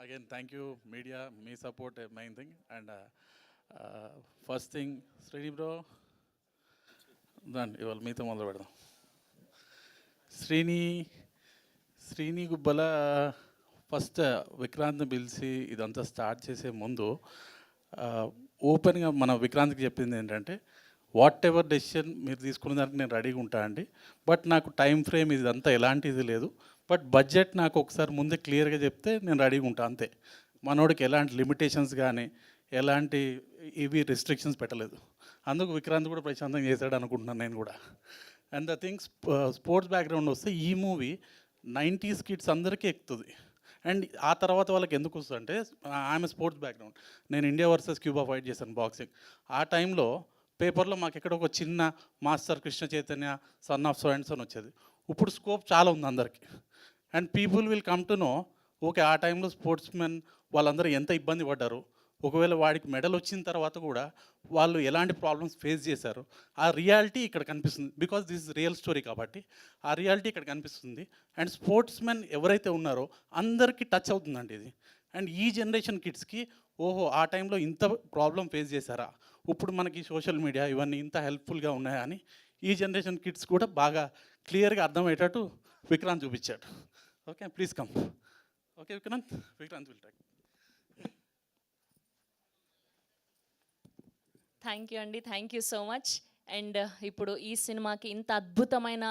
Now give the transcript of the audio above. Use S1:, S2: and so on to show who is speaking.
S1: Again thank you media, me support main thing. And first thing Srini bro, దాన్ని ఇవాళ మీతో మొదలు పెడదాం. శ్రీని గుబ్బల ఫస్ట్ విక్రాంత్ని పిలిచి ఇదంతా స్టార్ట్ చేసే ముందు ఓపెన్గా మన విక్రాంత్కి చెప్పింది ఏంటంటే, వాట్ ఎవర్ డెసిషన్ మీరు తీసుకున్న దానికి నేను రెడీగా ఉంటా అండి, బట్ నాకు టైం ఫ్రేమ్ ఇదంతా ఎలాంటిది లేదు, బట్ బడ్జెట్ నాకు ఒకసారి ముందే క్లియర్గా చెప్తే నేను రెడీగా ఉంటా అంతే. మనోడికి ఎలాంటి లిమిటేషన్స్ కానీ ఎలాంటి ఇవి రెస్ట్రిక్షన్స్ పెట్టలేదు. అందుకు విక్రాంత్ కూడా ప్రశాంతంగా చేశాడు అనుకుంటున్నాను నేను కూడా. And the things sports background వస్తే ఈ మూవీ 90s కిడ్స్ అందరికీ ఎక్కుతుంది. అండ్ ఆ తర్వాత వాళ్ళకి ఎందుకు వస్తుంది అంటే, ఆమె స్పోర్ట్స్ బ్యాక్గ్రౌండ్, నేను ఇండియా వర్సెస్ క్యూబా ఫైట్ చేశాను బాక్సింగ్. ఆ టైంలో పేపర్లో మాకు ఎక్కడ ఒక చిన్న master Krishna Chaitanya son of so and son వచ్చేది. ఇప్పుడు స్కోప్ చాలా ఉంది అందరికీ. And people will come to know, okay ఆ టైంలో స్పోర్ట్స్ మెన్ వాళ్ళందరూ ఎంత ఇబ్బంది పడ్డారు, ఒకవేళ వాడికి మెడల్ వచ్చిన తర్వాత కూడా వాళ్ళు ఎలాంటి ప్రాబ్లమ్స్ ఫేస్ చేశారు, ఆ రియాలిటీ ఇక్కడ కనిపిస్తుంది. Because this is real story కాబట్టి ఆ రియాలిటీ ఇక్కడ కనిపిస్తుంది. అండ్ స్పోర్ట్స్ మెన్ ఎవరైతే ఉన్నారో అందరికీ టచ్ అవుతుందండి ఇది. అండ్ ఈ జనరేషన్ కిడ్స్కి, ఓహో ఆ టైంలో ఇంత ప్రాబ్లం ఫేస్ చేశారా, ఇప్పుడు మనకి సోషల్ మీడియా ఇవన్నీ ఇంత హెల్ప్ఫుల్గా ఉన్నాయా అని ఈ జనరేషన్ కిడ్స్ కూడా బాగా క్లియర్గా అర్థమయ్యేటట్టు విక్రాంత్ చూపించాడు. Okay, please come. Okay Vikrant will take.
S2: Thank you అండి, thank you so much. And ఇప్పుడు ఈ సినిమాకి ఇంత అద్భుతమైన